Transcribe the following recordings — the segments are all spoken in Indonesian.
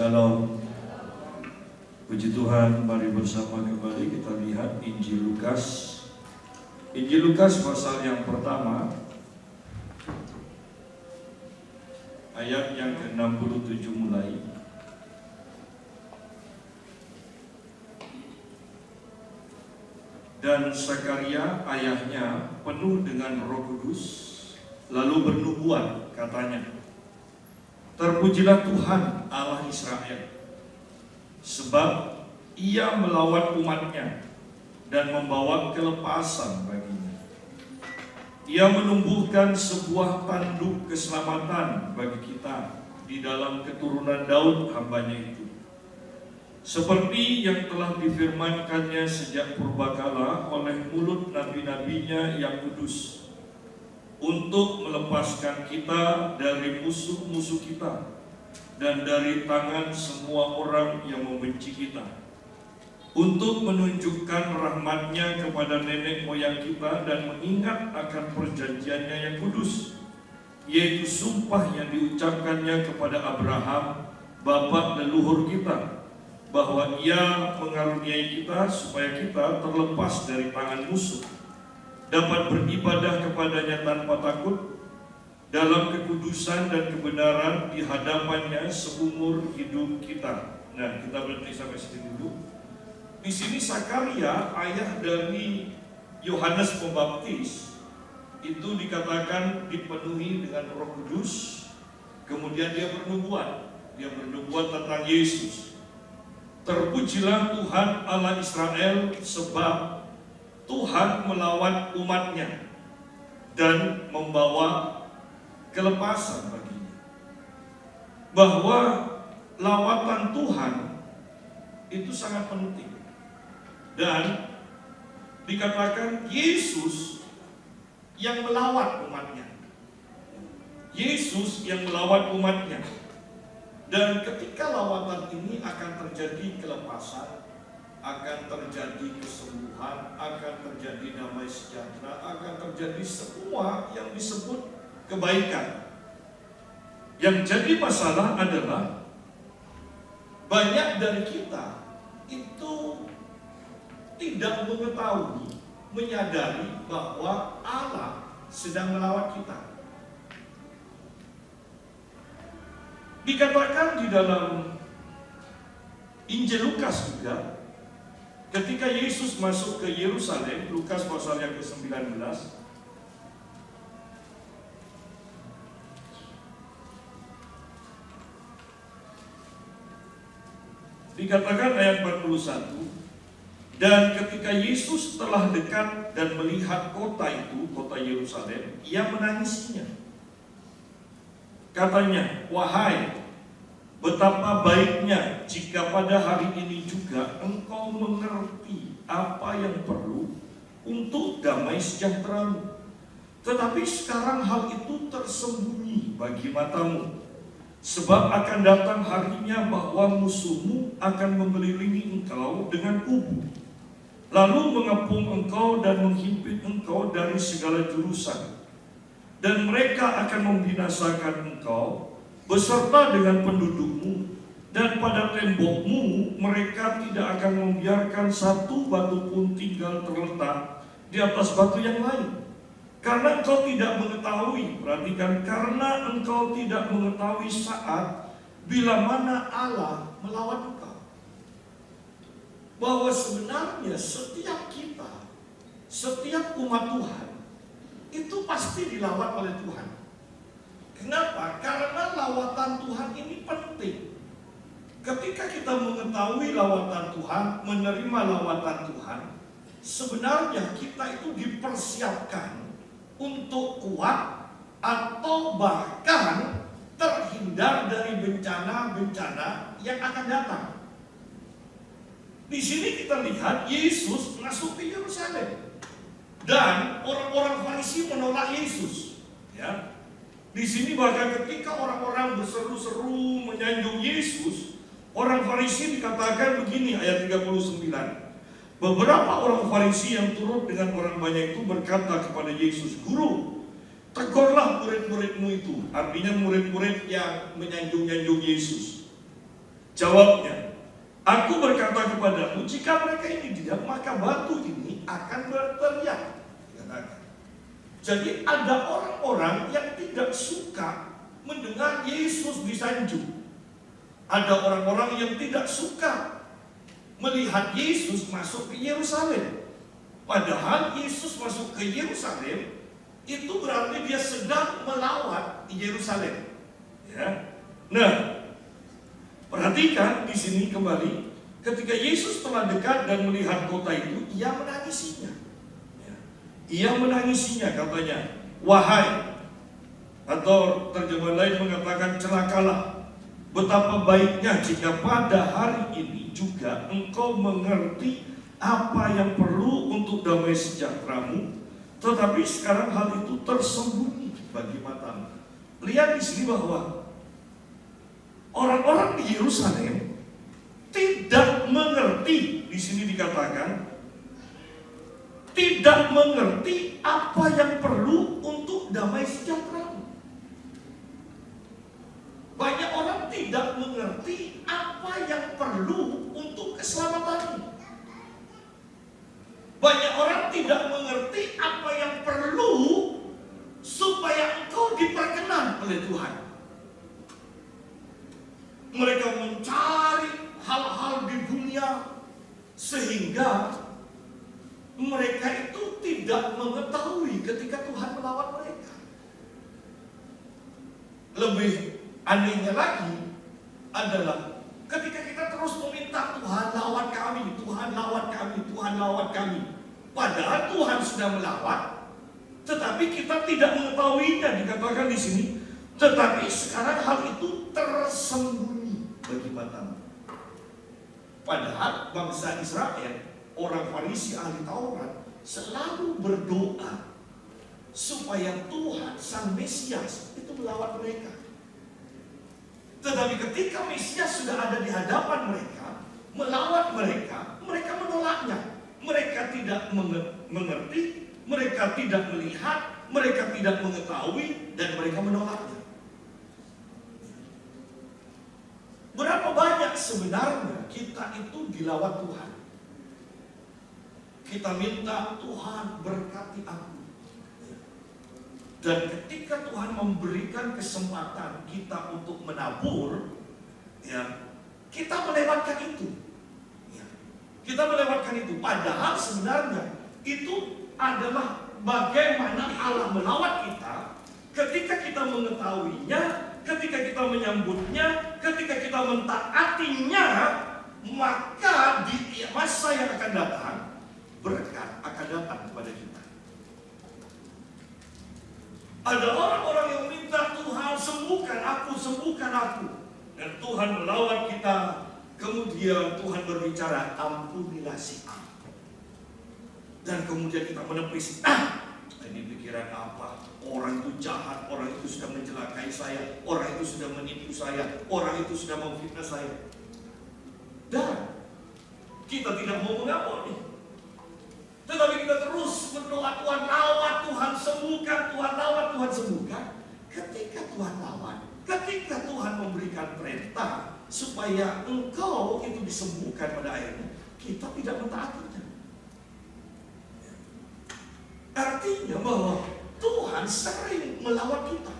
Shalom. Puji Tuhan, mari bersama kembali kita lihat Injil Lukas. Injil Lukas pasal yang pertama, ayat yang ke-67 mulai. Dan Zakaria ayahnya penuh dengan Roh Kudus, lalu bernubuat, katanya, terpujilah Tuhan Allah Israel, sebab Ia melawat umatnya dan membawa kelepasan baginya. Ia menumbuhkan sebuah tanduk keselamatan bagi kita di dalam keturunan Daud hambanya itu, seperti yang telah difirmankannya sejak purbakala oleh mulut nabi-nabinya yang kudus, untuk melepaskan kita dari musuh-musuh kita dan dari tangan semua orang yang membenci kita, untuk menunjukkan rahmat-Nya kepada nenek moyang kita dan mengingat akan perjanjiannya yang kudus, yaitu sumpah yang diucapkannya kepada Abraham, bapa leluhur kita, bahwa Ia mengaruniai kita supaya kita terlepas dari tangan musuh, dapat beribadah kepadanya tanpa takut, dalam kekudusan dan kebenaran di hadapannya seumur hidup kita. Nah, kita berhenti sampai sini dulu. Di sini Zakaria, ayah dari Yohanes Pembaptis, itu dikatakan dipenuhi dengan Roh Kudus. Kemudian dia bernubuat tentang Yesus. Terpujilah Tuhan Allah Israel, sebab Tuhan melawat umatnya dan membawa kelepasan baginya. Bahwa lawatan Tuhan itu sangat penting. Dan dikatakan Yesus yang melawat umatnya. Yesus yang melawat umatnya. Dan ketika lawatan ini akan terjadi kelepasan, akan terjadi kesembuhan, akan terjadi damai sejahtera, akan terjadi semua yang disebut kebaikan. Yang jadi masalah adalah banyak dari kita itu tidak mengetahui, menyadari bahwa Allah sedang melawat kita. Dikatakan di dalam Injil Lukas juga, ketika Yesus masuk ke Yerusalem, Lukas pasal yang ke-19, dikatakan ayat 41, dan ketika Yesus telah dekat dan melihat kota itu, kota Yerusalem, Ia menangisinya. Katanya, wahai, betapa baiknya jika pada hari ini juga engkau mengerti apa yang perlu untuk damai sejahteramu. Tetapi sekarang hal itu tersembunyi bagi matamu. Sebab akan datang harinya bahwa musuhmu akan mengelilingi engkau dengan kubu, lalu mengepung engkau dan menghimpit engkau dari segala jurusan. Dan mereka akan membinasakan engkau beserta dengan pendudukmu, dan pada tembokmu mereka tidak akan membiarkan satu batu pun tinggal terletak di atas batu yang lain. Karena engkau tidak mengetahui, perhatikan, karena engkau tidak mengetahui saat bila mana Allah melawat engkau. Bahwa sebenarnya setiap kita, setiap umat Tuhan, itu pasti dilawat oleh Tuhan. Kenapa? Karena lawatan Tuhan ini penting. Ketika kita mengetahui lawatan Tuhan, menerima lawatan Tuhan, sebenarnya kita itu dipersiapkan untuk kuat atau bahkan terhindar dari bencana-bencana yang akan datang. Di sini kita lihat Yesus masuk ke Yerusalem dan orang-orang Farisi menolak Yesus. Ya, di sini bahkan ketika orang-orang berseru-seru menyanjung Yesus, orang Farisi dikatakan begini, ayat 39. Beberapa orang Farisi yang turut dengan orang banyak itu berkata kepada Yesus, Guru, tegurlah murid-muridmu itu. Artinya murid-murid yang menyanjung-nyanjung Yesus. Jawabnya, aku berkata kepadamu, jika mereka ini diam, maka batu ini akan berteriak. Jadi ada orang-orang yang tidak suka mendengar Yesus disanjung. Ada orang-orang yang tidak suka melihat Yesus masuk ke Yerusalem. Padahal Yesus masuk ke Yerusalem itu berarti dia sedang melawat Yerusalem. Ya. Nah, perhatikan di sini kembali, ketika Yesus telah dekat dan melihat kota itu, ia menangisinya. Ya. Ia menangisinya, katanya, wahai, atau terjemahan lain mengatakan celakalah, betapa baiknya jika pada hari ini juga engkau mengerti apa yang perlu untuk damai sejahteramu, tetapi sekarang hal itu tersembunyi bagi matamu. Lihat di sini bahwa orang-orang di Yerusalem tidak mengerti, di sini dikatakan tidak mengerti apa yang perlu untuk damai sejahtera. Banyak orang tidak mengerti apa yang perlu untuk keselamatan. Banyak orang tidak mengerti apa yang perlu supaya engkau diperkenan oleh Tuhan. Mereka mencari hal-hal di dunia sehingga mereka itu tidak mengetahui ketika Tuhan melawat mereka. Lebih anehnya lagi adalah ketika kita terus meminta Tuhan lawat kami, Tuhan lawat kami, Tuhan lawat kami. Padahal Tuhan sudah melawat, tetapi kita tidak mengetahuinya. Dikatakan di sini, tetapi sekarang hal itu tersembunyi bagi matamu. Padahal bangsa Israel, orang Farisi ahli Taurat, selalu berdoa supaya Tuhan Sang Mesias itu melawat mereka. Tetapi ketika Mesias sudah ada di hadapan mereka, melawat mereka, mereka menolaknya. Mereka tidak mengerti, mereka tidak melihat, mereka tidak mengetahui, dan mereka menolaknya. Berapa banyak sebenarnya kita itu dilawat Tuhan? Kita minta Tuhan berkati aku. Dan ketika Tuhan memberikan kesempatan kita untuk menabur, ya, kita melewatkan itu. Kita melewatkan itu. Padahal sebenarnya itu adalah bagaimana Allah melawat kita ketika kita mengetahuinya, ketika kita menyambutnya, ketika kita mentaatinya, maka di masa yang akan datang berkat akan datang kepada kita. Ada orang-orang yang minta Tuhan sembuhkan aku, sembuhkan aku. Dan Tuhan melawat kita. Kemudian Tuhan berbicara, ampunilah si A. Dan kemudian kita menepis, ini pikiran apa? Orang itu jahat, orang itu sudah mencelakai saya, orang itu sudah menipu saya, orang itu sudah memfitnah saya. Dan kita tidak mau mengampuni. Tetapi kita terus berdoa, Tuhan lawat, Tuhan sembuhkan, Tuhan lawat, Tuhan sembuhkan. Ketika Tuhan lawat, ketika Tuhan memberikan perintah supaya engkau itu disembuhkan pada akhirnya, kita tidak mentaatinya. Artinya bahwa Tuhan sering melawat kita.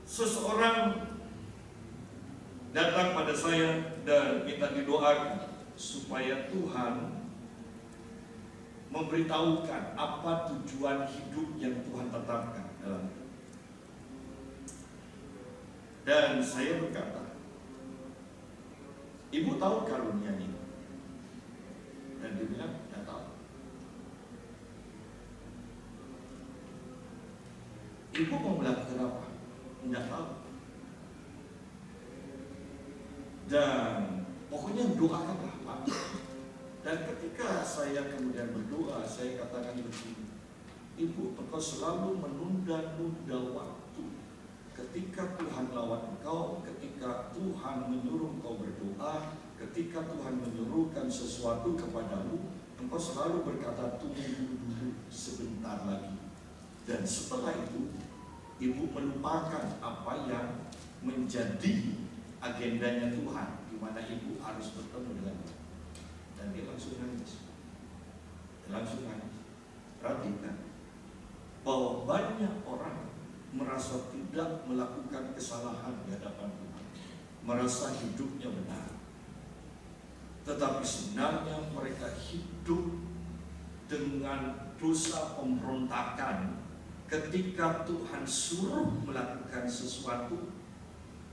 Seseorang datang pada saya dan minta didoakan supaya Tuhan memberitahukan apa tujuan hidup yang Tuhan tetapkan dalam hidup. Dan saya berkata, ibu tahu karunia ini? Dan dia bilang, tidak tahu. Ibu mau melakukan apa? Tidak tahu. Dan pokoknya doakanlah Pak. Dan ketika saya kemudian berdoa, saya katakan begini, Ibu, engkau selalu menunda-nunda waktu. Ketika Tuhan lawat engkau, ketika Tuhan menyuruh engkau berdoa, ketika Tuhan menyuruhkan sesuatu kepadamu, engkau selalu berkata, tunggu dulu sebentar lagi. Dan setelah itu, ibu melupakan apa yang menjadi agendanya Tuhan, di mana ibu harus bertemu dengan Tuhan. Dan dia langsung nangis. Perhatikan bahwa banyak orang merasa tidak melakukan kesalahan di hadapan Tuhan, merasa hidupnya benar, tetapi sebenarnya mereka hidup dengan dosa pemberontakan. Ketika Tuhan suruh melakukan sesuatu,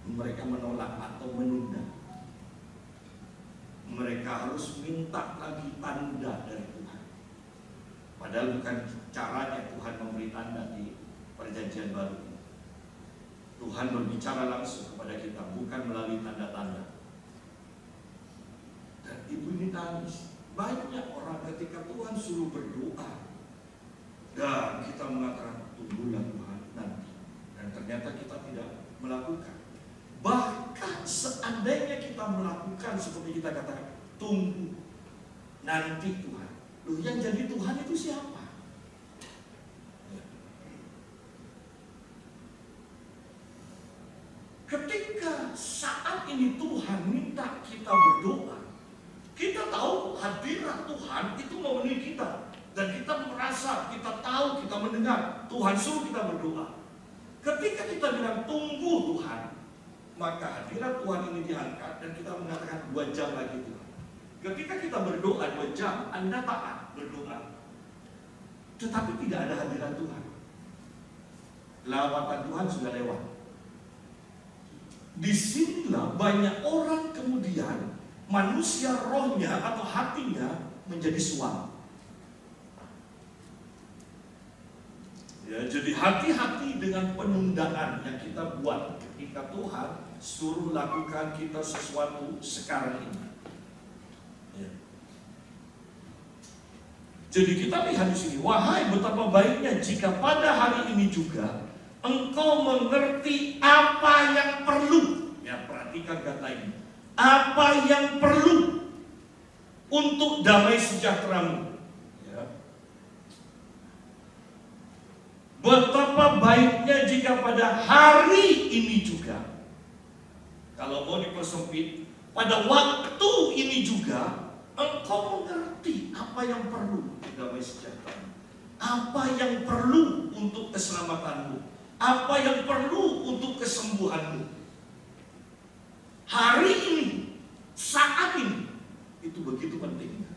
mereka menolak atau menunda. Mereka harus minta lagi tanda dari Tuhan. Padahal bukan caranya Tuhan memberi tanda di Perjanjian Baru. Tuhan berbicara langsung kepada kita, bukan melalui tanda-tanda. Dan ibu ini nangis. Banyak orang ketika Tuhan suruh berdoa, dan kita mengatakan, tunggulah Tuhan nanti. Dan ternyata kita tidak melakukan. Bahkan seandainya kita melakukan seperti kita katakan, tunggu nanti Tuhan. Loh, yang jadi Tuhan itu siapa? Ketika saat ini Tuhan minta kita berdoa, kita tahu hadirat Tuhan itu memenuhi kita. Dan kita merasa, kita tahu, kita mendengar Tuhan suruh kita berdoa. Ketika kita bilang tunggu Tuhan, maka hadirat Tuhan ini diangkat dan kita mengatakan 2 jam lagi Tuhan. Ketika kita berdoa 2 jam, Anda taat berdoa, tetapi tidak ada hadirat Tuhan. Lawatan Tuhan sudah lewat. Disinilah banyak orang kemudian manusia rohnya atau hatinya menjadi suam. Ya, jadi hati-hati dengan penundaan yang kita buat ketika Tuhan suruh lakukan kita sesuatu sekarang ini. Ya. Jadi kita lihat di sini, wahai betapa baiknya jika pada hari ini juga engkau mengerti apa yang perlu. Ya, perhatikan kata ini. Apa yang perlu untuk damai sejahteramu. Betapa baiknya jika pada hari ini juga, kalau mau dipersempit, pada waktu ini juga engkau mengerti apa yang perlu damai sejahtera, apa yang perlu untuk keselamatanmu, apa yang perlu untuk kesembuhanmu. Hari ini, saat ini, itu begitu pentingnya.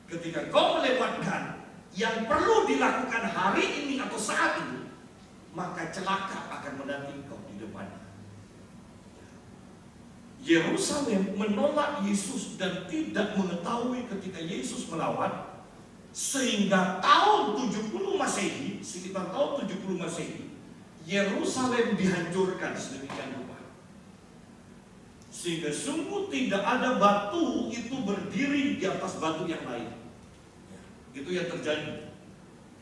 Ketika kau melewatkan yang perlu dilakukan hari ini atau saat ini, maka celaka akan menanti kau di depannya. Yerusalem menolak Yesus dan tidak mengetahui ketika Yesus melawat, sehingga tahun 70 Masehi, sekitar tahun 70 Masehi, Yerusalem dihancurkan sedemikian rupa. Sehingga sungguh tidak ada batu itu berdiri di atas batu yang lain. Itu yang terjadi.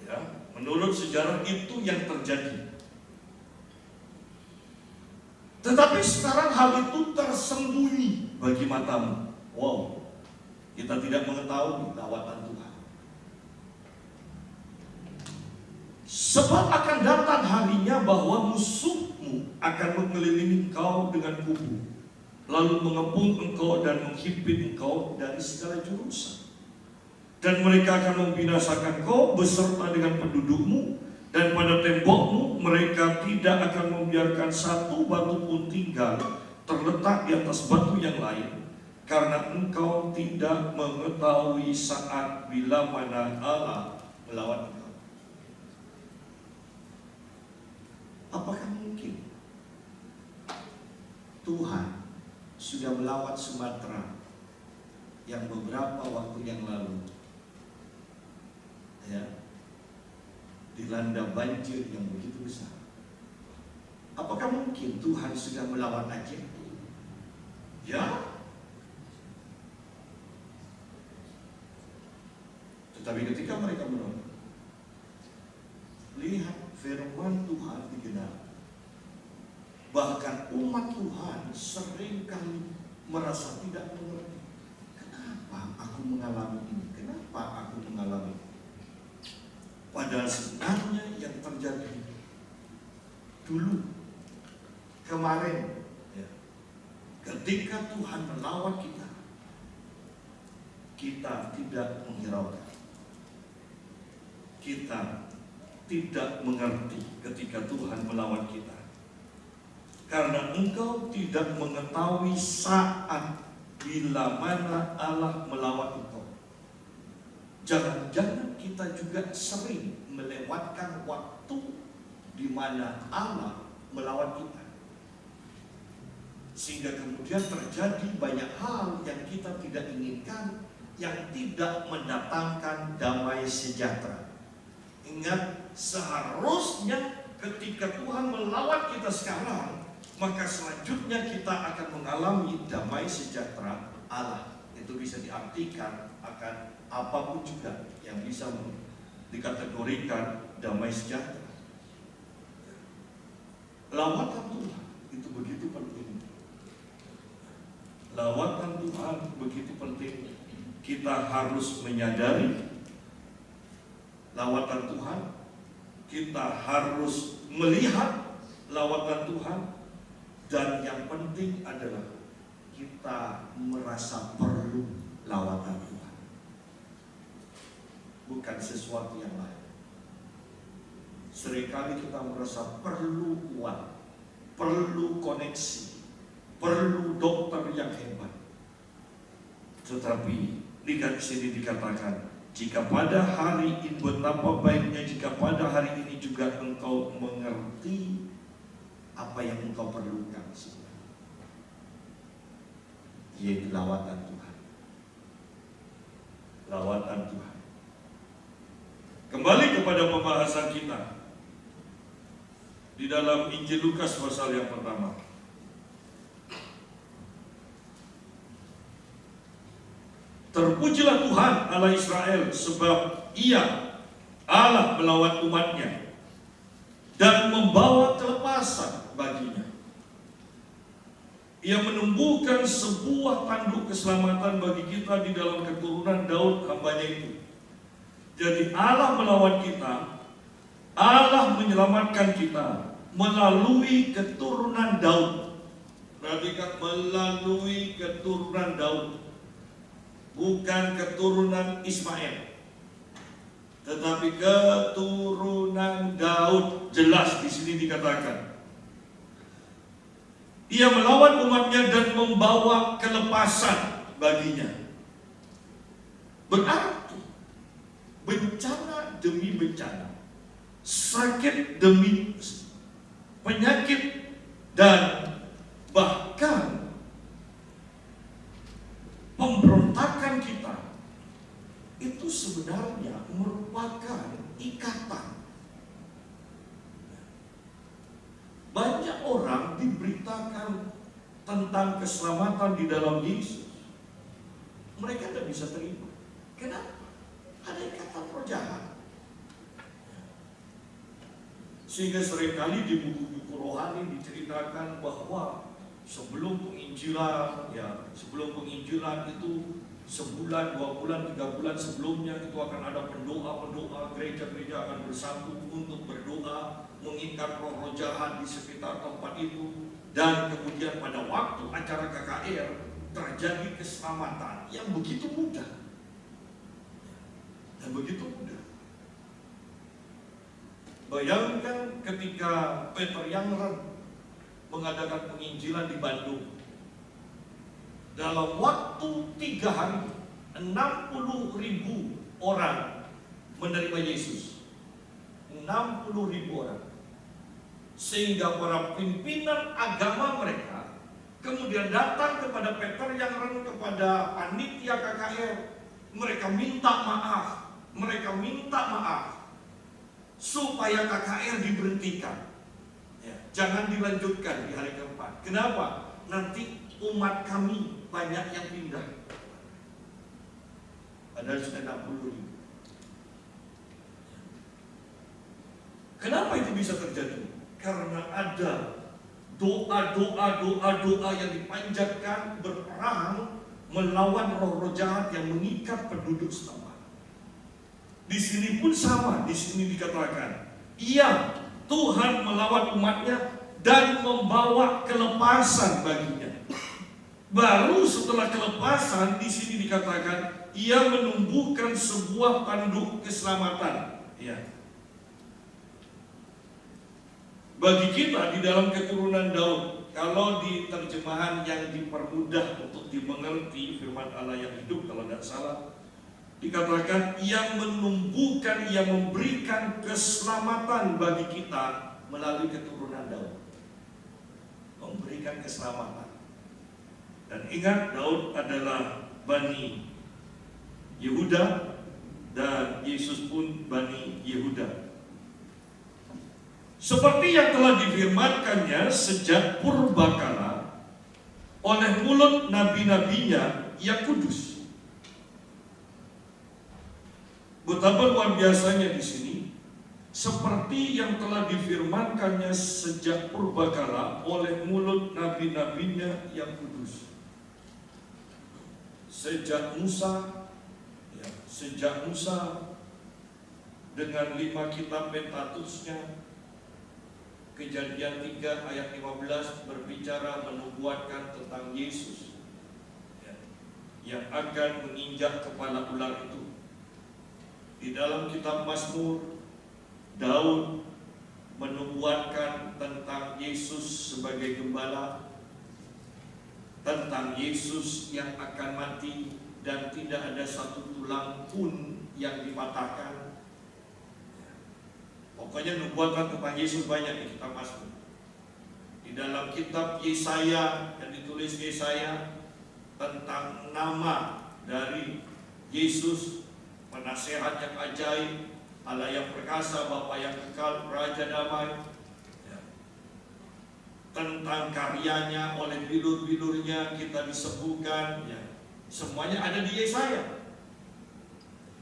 Ya, menurut sejarah itu yang terjadi. Tetapi sekarang hal itu tersembunyi bagi matamu. Wow, kita tidak mengetahui lawatan Tuhan. Sebab akan datang harinya bahwa musuhmu akan mengelilingi engkau dengan kubu, lalu mengepung engkau dan menghimpit engkau dari segala jurusan. Dan mereka akan membinasakan kau beserta dengan pendudukmu, dan pada tembokmu mereka tidak akan membiarkan satu batu pun tinggal terletak di atas batu yang lain, karena engkau tidak mengetahui saat bila mana Allah melawan engkau. Apakah mungkin Tuhan sudah melawat Sumatera yang beberapa waktu yang lalu, ya, dilanda banjir yang begitu besar? Apakah mungkin Tuhan sudah melawat Aceh? Ya. Tetapi ketika mereka menolak, lihat firman Tuhan digenapi. Bahkan umat Tuhan seringkali merasa tidak mengerti. Kenapa aku mengalami ini? Kenapa aku mengalami ini? Padahal sebenarnya yang terjadi dulu kemarin, ya, ketika Tuhan melawan kita, kita tidak menghiraukan. Kita tidak mengerti ketika Tuhan melawan kita. Karena engkau tidak mengetahui saat bila mana Allah melawan engkau. Jangan-jangan kita juga sering melewatkan waktu di mana Allah melawan kita. Sehingga kemudian terjadi banyak hal yang kita tidak inginkan, yang tidak mendatangkan damai sejahtera. Ingat, seharusnya ketika Tuhan melawan kita sekarang, maka selanjutnya kita akan mengalami damai sejahtera Allah. Itu bisa diartikan akan apapun juga yang bisa dikategorikan damai sejahtera. Lawatan Tuhan itu begitu penting. Lawatan Tuhan begitu penting. Kita harus menyadari lawatan Tuhan. Kita harus melihat lawatan Tuhan. Dan yang penting adalah kita merasa perlu lawatan Tuhan, bukan sesuatu yang lain. Seringkali kita merasa perlu uang, perlu koneksi, perlu dokter yang hebat. Tetapi di sini dikatakan, jika pada hari ini, betapa baiknya jika pada hari ini juga engkau mengerti apa yang engkau perlukan sebenarnya, yaitu lawatan Tuhan. Lawatan Tuhan. Kembali kepada pembahasan kita di dalam Injil Lukas pasal yang pertama. Terpujilah Tuhan Allah Israel, sebab Ia Allah melawan umatnya dan membawa kelepasan baginya. Ia menumbuhkan sebuah tanduk keselamatan bagi kita di dalam keturunan Daud hambanya itu. Jadi Allah melawan kita, Allah menyelamatkan kita melalui keturunan Daud. Perhatikan, melalui keturunan Daud, bukan keturunan Ismail, tetapi keturunan Daud. Jelas di sini dikatakan, Ia melawan umatnya dan membawa kelepasan baginya. Berarti bencana demi bencana, sakit demi penyakit, dan bahkan pemberontakan kita itu sebenarnya merupakan ikatan. Banyak orang diberitakan tentang keselamatan di dalam Yesus, mereka tidak bisa terima. Kenapa? Ada ikatan roh jahat. Sehingga seringkali di buku-buku rohani diceritakan bahwa sebelum penginjilan itu sebulan, 2 bulan, 3 bulan sebelumnya itu akan ada pendoa-pendoa, gereja-gereja akan bersatu untuk berdoa, mengikat roh-roh jahat di sekitar tempat itu. Dan kemudian pada waktu acara KKR terjadi keselamatan yang begitu mudah. Dan begitu mudah. Bayangkan ketika Peter Yangren mengadakan penginjilan di Bandung. Dalam waktu 3 hari, 60.000 orang menerima Yesus. 60.000 orang. Sehingga para pimpinan agama mereka kemudian datang kepada Peter Yangren, kepada panitia KKR. Mereka minta maaf supaya KKR diberhentikan. Jangan dilanjutkan di hari keempat. Kenapa? Nanti umat kami banyak yang pindah. Padahal sudah 60.000. Kenapa itu bisa terjadi? Karena ada doa yang dipanjatkan berperang melawan roh-roh jahat yang mengikat penduduk setempat. Di sini pun sama. Di sini dikatakan, Ia Tuhan melawan umatnya dan membawa kelepasan baginya. Baru setelah kelepasan di sini dikatakan ia menumbuhkan sebuah tanduk keselamatan. Ya. Bagi kita di dalam keturunan Daud, kalau di terjemahan yang dipermudah untuk dimengerti firman Allah yang hidup kalau tidak salah, dikatakan ia menumbuhkan, ia memberikan keselamatan bagi kita melalui keturunan Daud. Memberikan keselamatan. Dan ingat, Daud adalah Bani Yehuda dan Yesus pun Bani Yehuda. Seperti yang telah difirmankannya sejak purbakala oleh mulut nabi-nabinya yang kudus. Betapa luar biasanya di sini. Seperti yang telah difirmankannya sejak purbakala oleh mulut nabi-nabinya yang kudus. Sejak Musa dengan 5 kitab Pentatusnya, Kejadian 3 ayat 15 berbicara menubuatkan tentang Yesus yang akan menginjak kepala ular itu. Di dalam kitab Mazmur, Daud menubuatkan tentang Yesus sebagai gembala, tentang Yesus yang akan mati dan tidak ada satu tulang pun yang dipatahkan. Pokoknya nubuatan tentang Yesus banyak di kitab Mazmur. Di dalam kitab Yesaya yang ditulis Yesaya tentang nama dari Yesus, penasehat yang ajaib, Allah yang perkasa, Bapa yang kekal, Raja damai. Tentang karyanya, oleh bilur-bilurnya kita disembuhkan. Semuanya ada di Yesaya.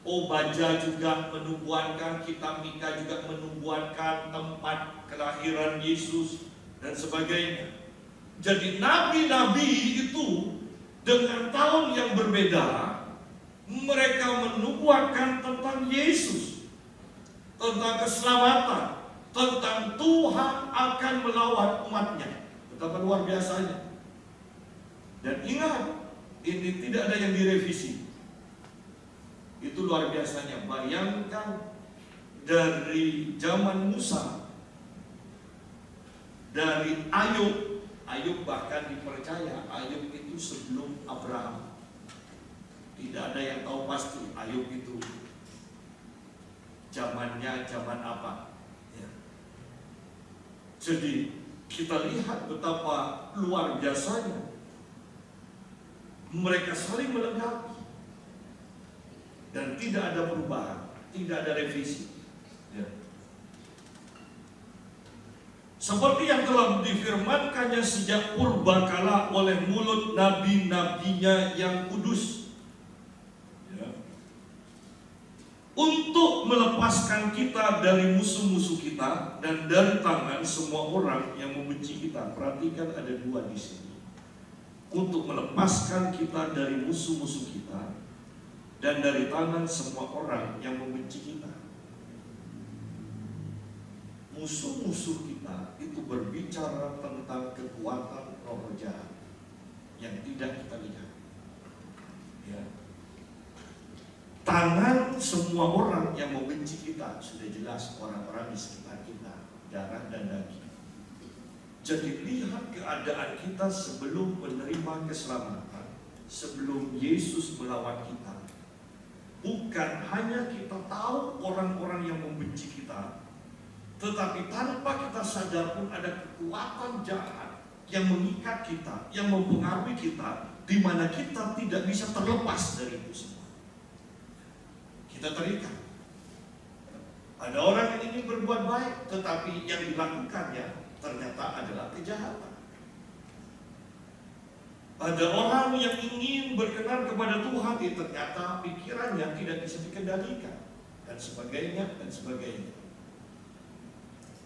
Obadja juga menubuatkan, kitab Mika juga menubuatkan tempat kelahiran Yesus dan sebagainya. Jadi nabi-nabi itu dengan tahun yang berbeda, mereka menubuatkan tentang Yesus, tentang keselamatan, tentang Tuhan akan melawan umatnya. Betapa luar biasanya. Dan ingat, ini tidak ada yang direvisi. Itu luar biasanya. Bayangkan dari zaman Musa, dari Ayub bahkan dipercaya Ayub itu sebelum Abraham. Tidak ada yang tahu pasti Ayub itu zamannya zaman apa. Jadi kita lihat betapa luar biasanya mereka saling melengkapi. Dan tidak ada perubahan, tidak ada revisi. Seperti yang telah difirmankannya sejak purbakala oleh mulut nabi-nabinya yang kudus, untuk melepaskan kita dari musuh-musuh kita dan dari tangan semua orang yang membenci kita. Perhatikan ada 2 di sini. Untuk melepaskan kita dari musuh-musuh kita dan dari tangan semua orang yang membenci kita. Musuh-musuh kita itu berbicara tentang kekuatan roh jahat yang tidak kita lihat. Tangan semua orang yang membenci kita, sudah jelas orang-orang di sekitar kita, darah dan daging. Jadi lihat keadaan kita sebelum menerima keselamatan, sebelum Yesus melawan kita. Bukan hanya kita tahu orang-orang yang membenci kita, tetapi tanpa kita sadar pun ada kekuatan jahat yang mengikat kita, yang mempengaruhi kita, di mana kita tidak bisa terlepas dari itu semua. Kita terikat. Ada orang yang ingin berbuat baik, tetapi yang dilakukannya ternyata adalah kejahatan. Ada orang yang ingin berkenan kepada Tuhan, ternyata pikirannya tidak bisa dikendalikan, dan sebagainya, dan sebagainya.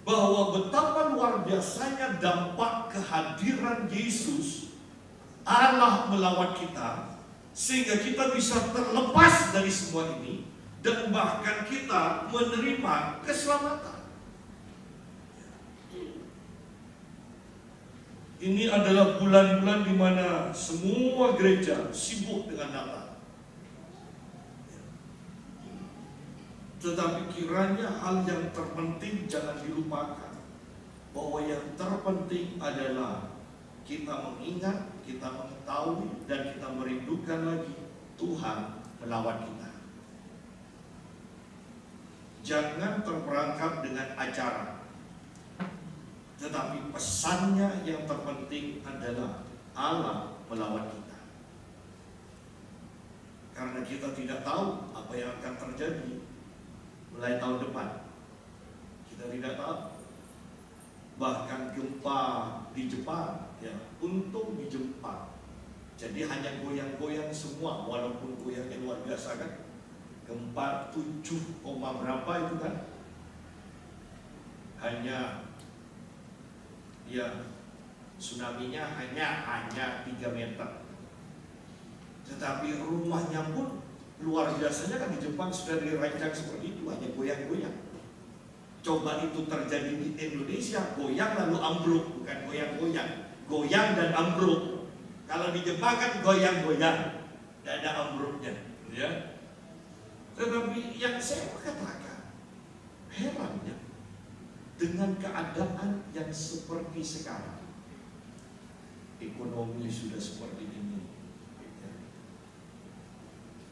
Bahwa betapa luar biasanya dampak kehadiran Yesus, Allah melawat kita, sehingga kita bisa terlepas dari semua ini, dan bahkan kita menerima keselamatan. Ini adalah bulan-bulan di mana semua gereja sibuk dengan Natal. Tetapi kiranya hal yang terpenting jangan dilupakan, bahwa yang terpenting adalah kita mengingat, kita mengetahui, dan kita merindukan lagi Tuhan melawat kita. Jangan terperangkap dengan acara, tetapi pesannya yang terpenting adalah Allah melawat kita. Karena kita tidak tahu apa yang akan terjadi mulai tahun depan. Kita tidak tahu. Bahkan gempa di Jepang, ya, untung di Jepang. Jadi hanya goyang-goyang semua, walaupun goyangnya luar biasa kan. Gempa 7, berapa itu kan? Hanya, ya, tsunami-nya hanya 3 meter. Tetapi rumahnya pun luar biasanya kan, di Jepang sudah dirancang seperti itu, hanya goyang-goyang. Coba itu terjadi di Indonesia, goyang lalu ambruk, bukan goyang-goyang, goyang dan ambruk. Kalau di Jepang kan goyang-goyang, tidak ada ambruknya, ya. Tetapi yang saya katakan, herannya dengan keadaan yang seperti sekarang, ekonomi sudah seperti ini,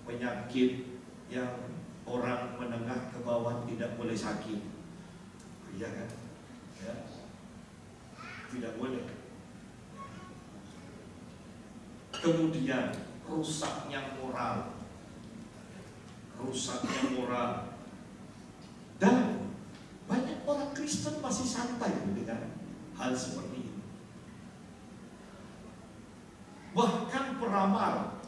penyakit yang orang menengah ke bawah tidak boleh sakit, iya kan? Ya, tidak boleh. Kemudian rusaknya moral, dan banyak orang Kristen masih santai dengan hal seperti ini. Bahkan peramal,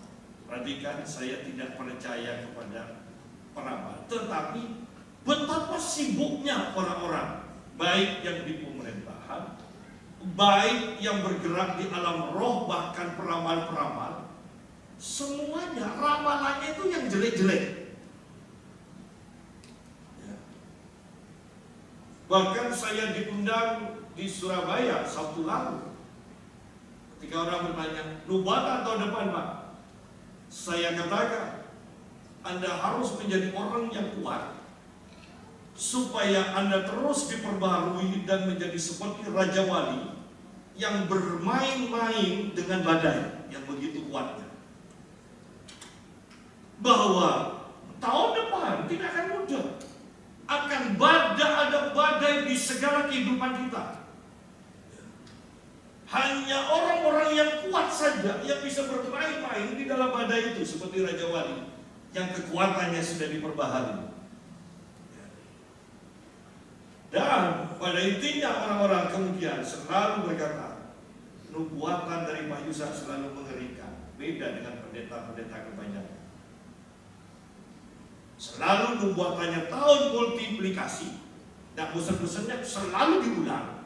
perhatikan, saya tidak percaya kepada peramal, tetapi betapa sibuknya orang-orang, baik yang di pemerintahan, baik yang bergerak di alam roh, bahkan peramal-peramal, semuanya ramalannya itu yang jelek-jelek. Ya. Bahkan saya diundang di Surabaya Sabtu lalu. Ketika orang bertanya, nubuatan tahun depan Pak, saya katakan, Anda harus menjadi orang yang kuat, supaya Anda terus diperbaharui dan menjadi seperti Raja Wali yang bermain-main dengan badai yang begitu kuatnya. Bahwa tahun depan tidak akan mudah, akan ada badai di segala kehidupan kita. Hanya orang-orang yang kuat saja yang bisa bermain-main di dalam badai itu, seperti Raja Wali yang kekuatannya sudah diperbaharui. Dan pada intinya orang-orang kemudian selalu berkata, nubuatan dari Pak Yusak selalu mengerikan, beda dengan pendeta-pendeta kebanyakan. Selalu nubuatannya tahun multiplikasi, dan bosan-bosannya selalu diulang.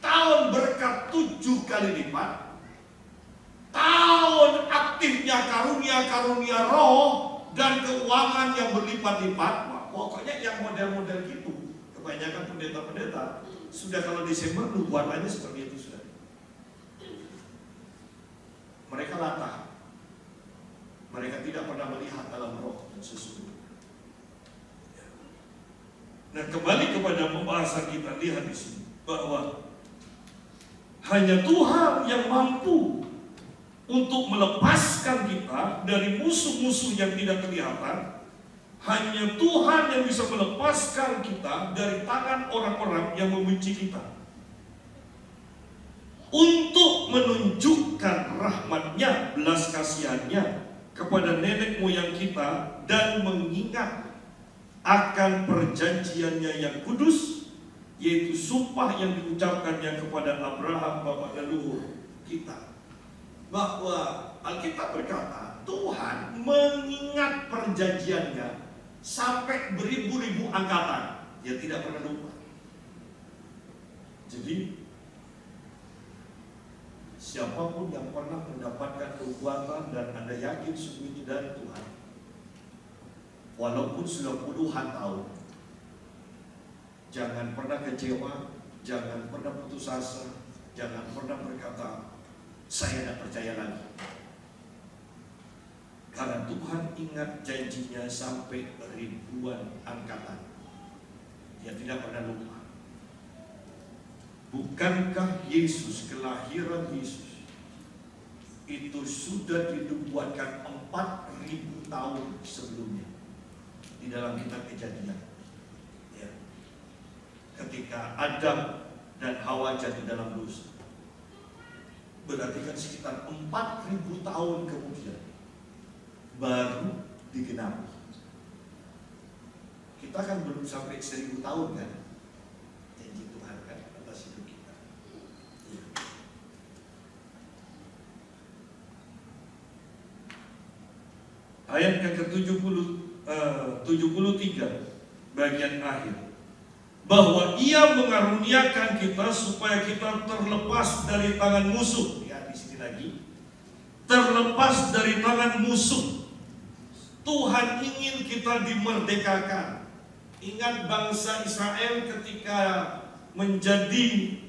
Tahun berkat 7 kali lipat, tahun aktifnya karunia-karunia roh dan keuangan yang berlipat-lipat. Pokoknya yang model-model gitu. Kebanyakan pendeta-pendeta sudah kalau Desember nubuatannya seperti itu sudah. Mereka latah. Mereka tidak pernah melihat dalam roh dan sesungguhnya. Nah, kembali kepada pembahasan kita, lihat di sini bahwa hanya Tuhan yang mampu untuk melepaskan kita dari musuh-musuh yang tidak kelihatan. Hanya Tuhan yang bisa melepaskan kita dari tangan orang-orang yang membenci kita. Untuk menunjukkan rahmat-Nya, belas kasihan-Nya kepada nenek moyang kita, dan mengingat akan perjanjiannya yang kudus, yaitu sumpah yang diucapkannya kepada Abraham bapa leluhur kita. Bahwa Alkitab berkata Tuhan mengingat perjanjiannya sampai beribu-ribu angkatan. Dia tidak pernah lupa. Jadi siapapun yang pernah mendapatkan nubuatan dan Anda yakin sungguh ini dari Tuhan, walaupun sudah puluhan tahun, jangan pernah kecewa, jangan pernah putus asa, Jangan pernah berkata, saya tidak percaya lagi. Karena Tuhan ingat janjinya sampai ribuan angkatan. Dia tidak pernah lupa. Bukankah Yesus, kelahiran Yesus itu sudah dinubuatkan 4.000 tahun sebelumnya di dalam kitab Kejadian, ya. Ketika Adam dan Hawa jatuh dalam dosa, berarti kan sekitar 4.000 tahun kemudian baru digenapi. Kita kan belum sampai 1.000 tahun kan janji Tuhan kan atas hidup kita, ya. Ayat yang ke-73 bagian akhir, bahwa Ia mengaruniakan kita supaya kita terlepas dari tangan musuh. Ya, di sini lagi, terlepas dari tangan musuh. Tuhan ingin kita dimerdekakan. Ingat bangsa Israel ketika menjadi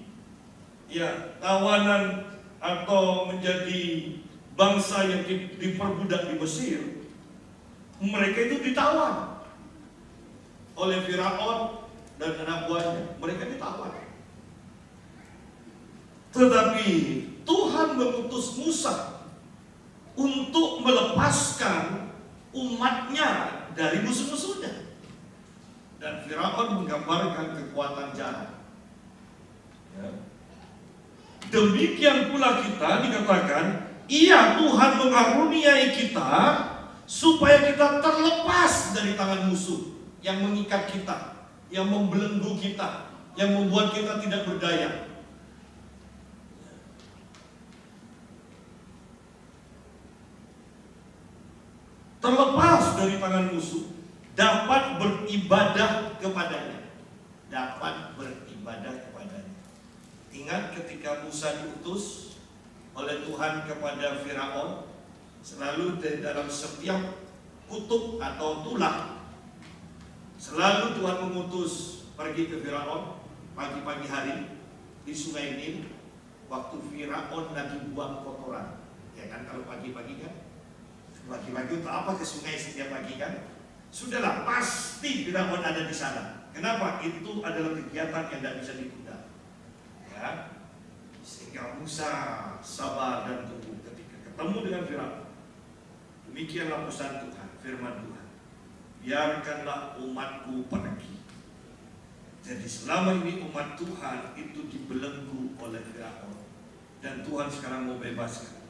tawanan atau menjadi bangsa yang diperbudak di Mesir. Mereka itu ditawan oleh Firaun dan anak buahnya. Mereka ditawan. Tetapi Tuhan mengutus Musa untuk melepaskan umatnya dari musuh-musuhnya. Dan Firaun menggambarkan kekuatan jahat, ya. Demikian pula kita dikatakan, Ia Tuhan mengaruniai kita supaya kita terlepas dari tangan musuh yang mengikat kita, yang membelenggu kita, yang membuat kita tidak berdaya. Terlepas dari tangan musuh, dapat beribadah kepadanya. Dapat beribadah kepadanya. Ingat ketika Musa diutus oleh Tuhan kepada Firaun, selalu dalam setiap kutub atau tulah, selalu Tuhan mengutus pergi ke Firaun pagi-pagi hari di Sungai Nil, waktu Firaun lagi buang kotoran. Ya kan, kalau pagi-pagi kan, pagi-pagi untuk apa ke sungai setiap pagi kan? Sudahlah, pasti Firaun ada di sana. Kenapa? Itu adalah kegiatan yang tidak bisa ditunda, ya. Sehingga Musa sabar dan tunggu ketika ketemu dengan Firaun. Demikianlah pesan Tuhan, firman Tuhan, biarkanlah umatku pergi. Jadi selama ini umat Tuhan itu dibelenggu oleh Firaun, dan Tuhan sekarang mau bebaskan.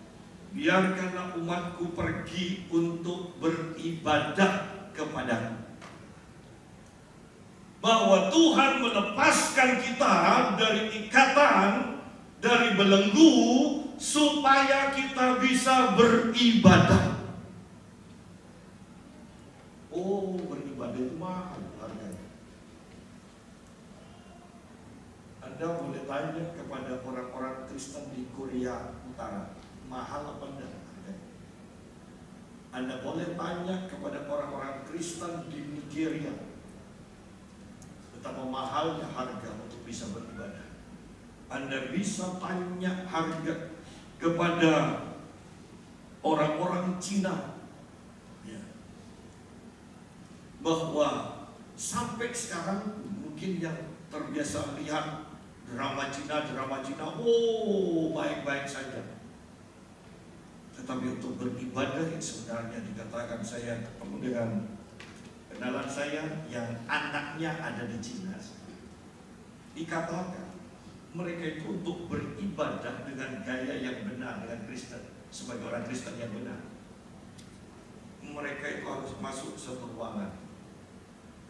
Biarkanlah umatku pergi untuk beribadah kepadamu. Bahwa Tuhan melepaskan kita dari ikatan, dari belenggu, supaya kita bisa beribadah. Oh, beribadah itu mahal harganya. Anda boleh tanya kepada orang-orang Kristen di Korea Utara, mahal apa enggak harganya? Anda boleh tanya kepada orang-orang Kristen di Nigeria, betapa mahalnya harga untuk bisa beribadah. Anda bisa tanya harga kepada orang-orang Cina, ya, bahwa sampai sekarang mungkin yang terbiasa lihat drama Cina, oh baik-baik saja. Tetapi untuk beribadah yang sebenarnya dikatakan, saya ketemu dengan kenalan saya yang anaknya ada di Cina, dikatakan mereka itu untuk beribadah dengan gaya yang benar, dengan Kristen, sebagai orang Kristen yang benar, mereka itu harus masuk satu ruangan,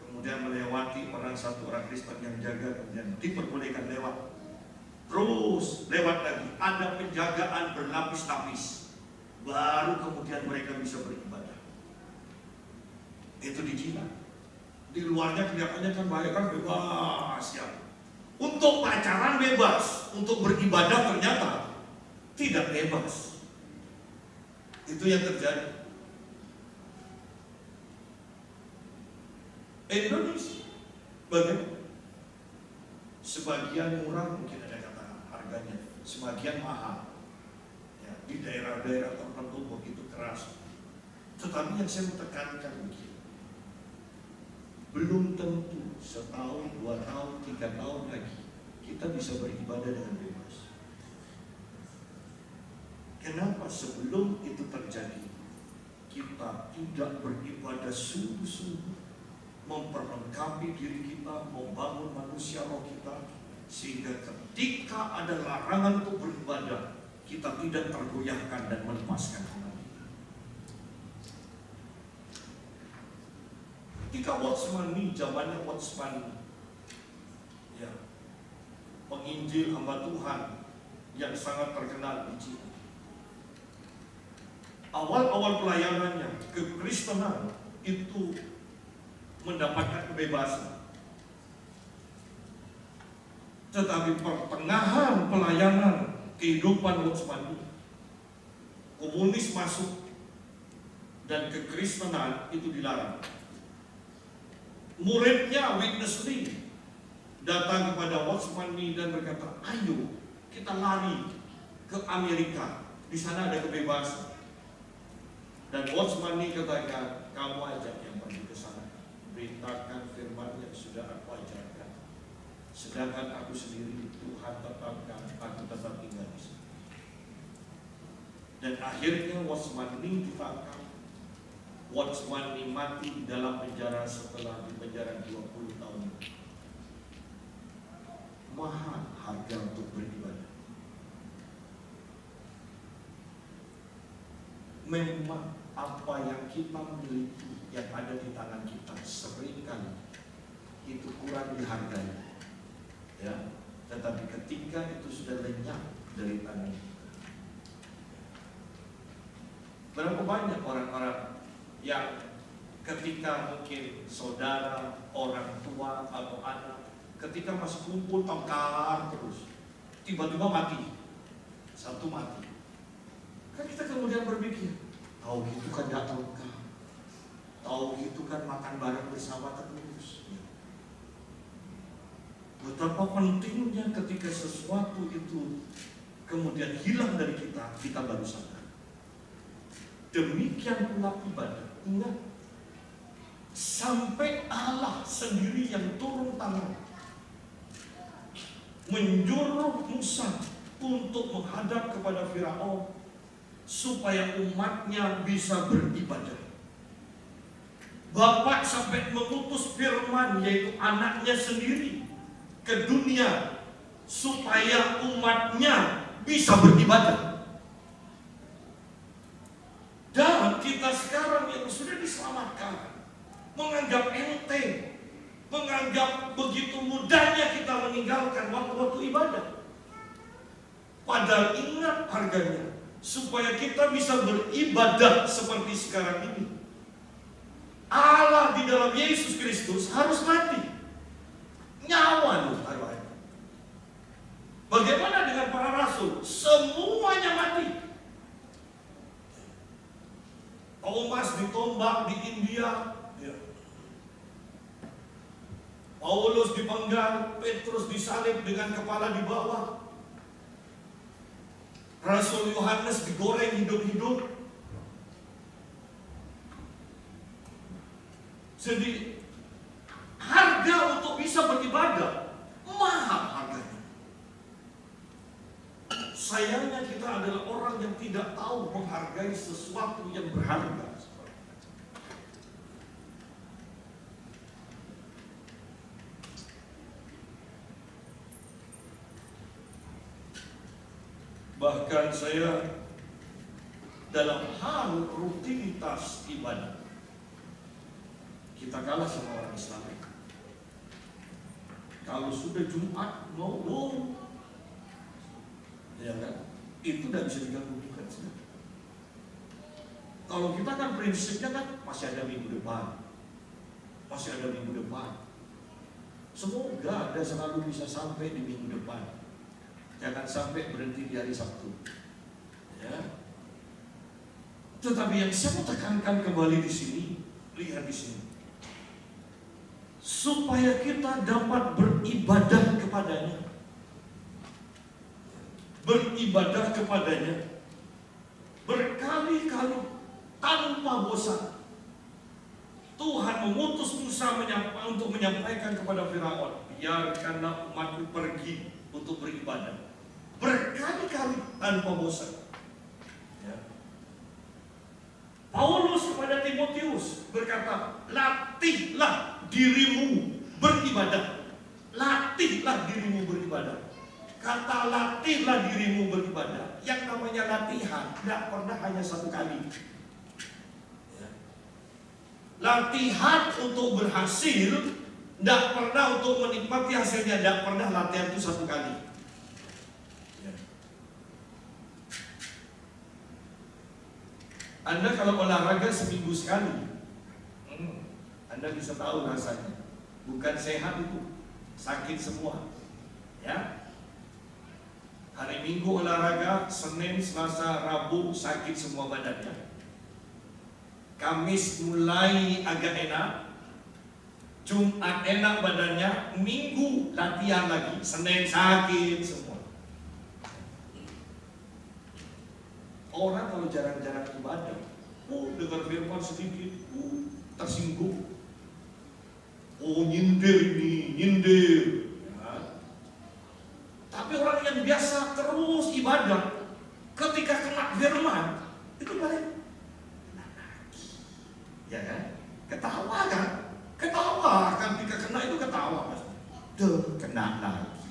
kemudian melewati satu orang Kristen yang jaga, kemudian diperbolehkan lewat, terus lewat lagi, ada penjagaan berlapis-lapis, baru kemudian mereka bisa beribadah. Itu di Cina. Di luarnya kelihatannya kan banyak kan bebas ya. Untuk pacaran bebas, untuk beribadah ternyata tidak bebas. Itu yang terjadi. Indonesia bagaimana? Sebagian murah mungkin ada kata harganya sebagian mahal. Ya, di daerah-daerah tertentu begitu keras. Tetapi yang saya mau tekankan begini, belum tentu setahun, 2 tahun, 3 tahun lagi kita bisa beribadah dengan bebas. Kenapa sebelum itu terjadi kita tidak beribadah sungguh-sungguh, memperlengkapi diri kita, membangun manusia roh kita, sehingga ketika ada larangan untuk beribadah, kita tidak tergoyahkan dan melepaskan kembali. Ketika Watchman Nee, zamannya Watchman Nee, ya, penginjil hamba Tuhan yang sangat terkenal di Cina. Awal-awal pelayanannya, kekristenan itu mendapatkan kebebasan. Tetapi pertengahan pelayanan kehidupan Watchman Nee, komunis masuk dan kekristenan itu dilarang. Muridnya Witness Lee datang kepada Watchman Nee dan berkata, ayo kita lari ke Amerika, di sana ada kebebasan. Dan Watchman Nee katakan, kamu ajak yang pergi ke sana, beritakan firman yang sudah aku ajarkan. Sedangkan aku sendiri, Tuhan tetapkan, aku tetap tinggal di sini. Dan akhirnya Watchman Nee ditangkap. Watchman Nee mati di dalam penjara setelah di penjara 20 tahun. Mahal harga untuk beribadah. Memang apa yang kita miliki, yang ada di tangan kita, seringkali itu kurang dihargai. Ya, tetapi ketika itu sudah lenyap dari tangan, berapa banyak orang-orang yang ketika mungkin saudara, orang tua atau anak, ketika masih kumpul tengkar terus, tiba-tiba mati, satu mati. Kan kita kemudian berpikir, tahu gitu kan gak tengkar, tahu gitu kan makan bareng bersama terus. Betapa pentingnya ketika sesuatu itu kemudian hilang dari kita, kita baru sadar. Demikian pula ibadah. Ingat, sampai Allah sendiri yang turun tangan menyuruh Musa untuk menghadap kepada Firaun supaya umatnya bisa beribadah. Bapak sampai mengutus firman, yaitu anaknya sendiri, ke dunia supaya umatnya bisa beribadah. Dan kita sekarang yang sudah diselamatkan menganggap enteng, menganggap begitu mudahnya kita meninggalkan waktu-waktu ibadah. Padahal ingat harganya, supaya kita bisa beribadah seperti sekarang ini. Allah di dalam Yesus Kristus harus mati. Nyawa loh taruhannya. Bagaimana dengan para rasul? Semuanya mati. Thomas ditombak di India, Paulus dipenggal, Petrus disalib dengan kepala di bawah, Rasul Yohanes digoreng hidup-hidup. Jadi harga untuk bisa beribadah mahal harganya. Sayangnya kita adalah orang yang tidak tahu menghargai sesuatu yang berharga. Bahkan saya dalam hal rutinitas ibadah, kita kalah sama orang Islam. Kalau sudah Jumat, no, ya kan? Itu tidak bisa diganggu-gugat. Kalau kita kan prinsipnya kan masih ada minggu depan, masih ada minggu depan. Semoga Anda selalu bisa sampai di minggu depan. Jangan sampai berhenti di hari Sabtu. Ya. Tetapi yang saya mau tekankan kembali di sini, lihat di sini, supaya kita dapat beribadah kepadanya, beribadah kepadanya berkali-kali tanpa bosan. Tuhan mengutus Musa untuk menyampaikan kepada Firaun, biarkanlah umatku pergi untuk beribadah. Berkali-kali tanpa bosan. Ya. Paulus kepada Timotius berkata, latihlah dirimu beribadah. Latihlah dirimu beribadah. Kata latihlah dirimu beribadah, yang namanya latihan tidak pernah hanya satu kali. Ya. Latihan untuk berhasil tidak pernah untuk menikmati hasilnya, tidak pernah latihan itu satu kali. Ya. Anda kalau olahraga seminggu sekali, Anda bisa tahu rasanya. Bukan sehat itu, sakit semua. Ya. Hari Minggu olahraga, Senin, Selasa, Rabu sakit semua badannya. Kamis mulai agak enak, Jumat enak badannya, Minggu latihan lagi, Senin sakit semua. Orang kalau jarang-jarang ibadah, dengar firman sedikit, tersinggung. Nyindir ini, nyindir. Tapi orang yang biasa terus ibadah, ketika kena firman, itu balik. Ya kan? Ketawa kan? Ketawa kan, ketika kena itu ketawa. Kena lagi.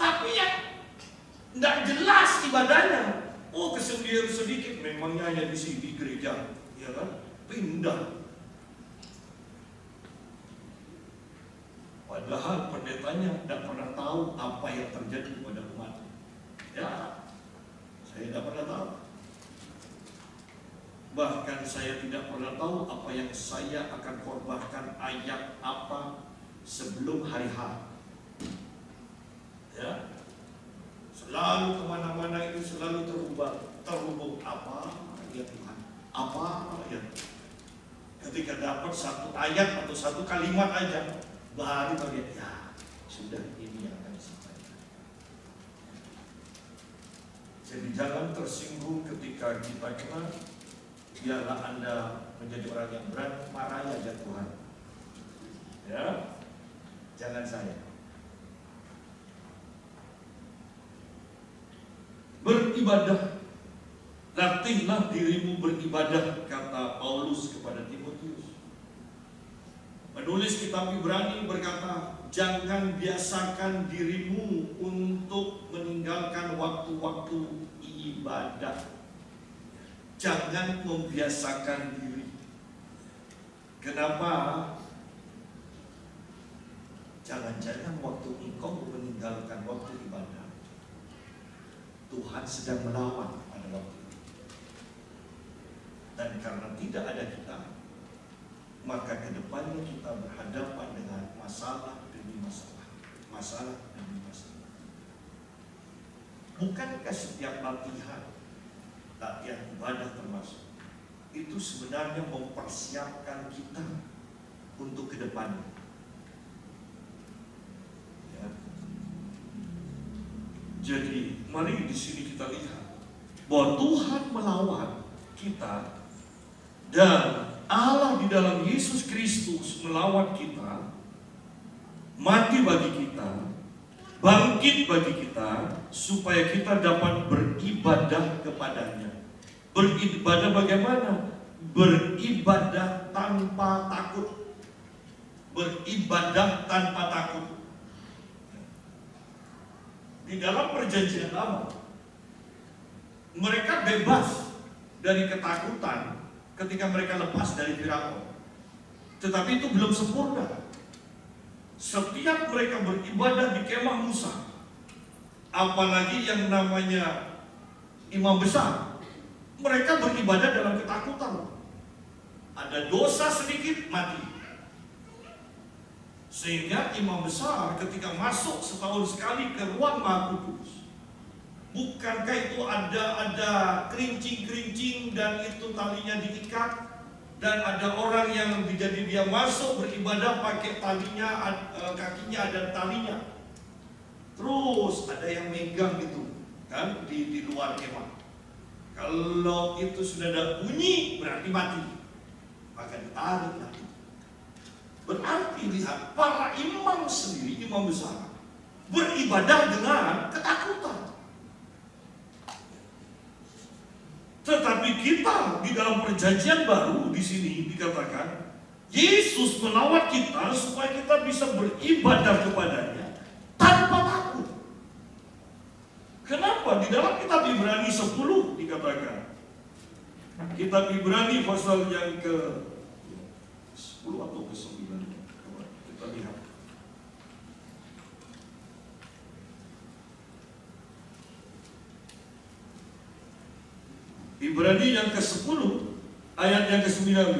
Tapi yang tidak jelas ibadahnya. Kesendian sedikit, memangnya hanya di sini gereja. Ya kan? Pindah. Padahal pendetanya tidak pernah tahu apa yang terjadi pada umat. Ya, saya tidak pernah tahu. Bahkan saya tidak pernah tahu apa yang saya akan korbankan, ayat apa sebelum hari H. Ya, selalu kemana-mana itu selalu terhubung apa ya Tuhan, apa ya. Ketika dapat satu ayat atau satu kalimat aja, baru bagian, ya sudah ini yang akan disampaikan. Jadi jangan tersinggung ketika kita kena. Biarlah Anda menjadi orang yang berani, marah aja Tuhan. Ya, jangan saya. Beribadah, latihlah dirimu beribadah, kata Paulus kepada Timotius. Penulis kitab Ibrani berkata, jangan biasakan dirimu untuk meninggalkan waktu-waktu ibadah. Jangan membiasakan diri. Kenapa? Jangan-jangan waktu engkau meninggalkan waktu ibadah, Tuhan sedang melawan pada waktu itu. Dan karena tidak ada kita, maka kedepannya kita berhadapan dengan masalah demi masalah, masalah demi masalah. Bukankah setiap latihan ibadah termasuk itu sebenarnya mempersiapkan kita untuk kedepannya? Ya. Jadi mari di sini kita lihat bahwa Tuhan melawan kita dan Allah di dalam Yesus Kristus melawan kita, mati bagi kita, bangkit bagi kita, supaya kita dapat beribadah kepadanya. Beribadah bagaimana? Beribadah tanpa takut. Beribadah tanpa takut. Di dalam perjanjian lama, mereka bebas dari ketakutan ketika mereka lepas dari Firaun. Tetapi itu belum sempurna. Setiap mereka beribadah di kemah Musa, apalagi yang namanya imam besar, mereka beribadah dalam ketakutan. Ada dosa sedikit mati. Sehingga imam besar ketika masuk setahun sekali ke ruang Maha Kudus, bukankah itu ada kerincing-kerincing dan itu talinya diikat, dan ada orang yang jadi dia masuk beribadah pakai talinya, kakinya ada talinya. Terus ada yang megang gitu kan di luar kemah. Kalau itu sudah ada bunyi berarti mati, maka ditarik lagi. Berarti lihat para imam sendiri, imam besar beribadah dengan ketakutan. Tetapi kita di dalam perjanjian baru di sini dikatakan Yesus melawat kita supaya kita bisa beribadah kepadanya tanpa takut. Kenapa? Di dalam kitab Ibrani 10 dikatakan, kitab Ibrani pasal yang ke 10 atau ke 9, kita lihat. Ibrani yang ke-10 ayat yang ke-19.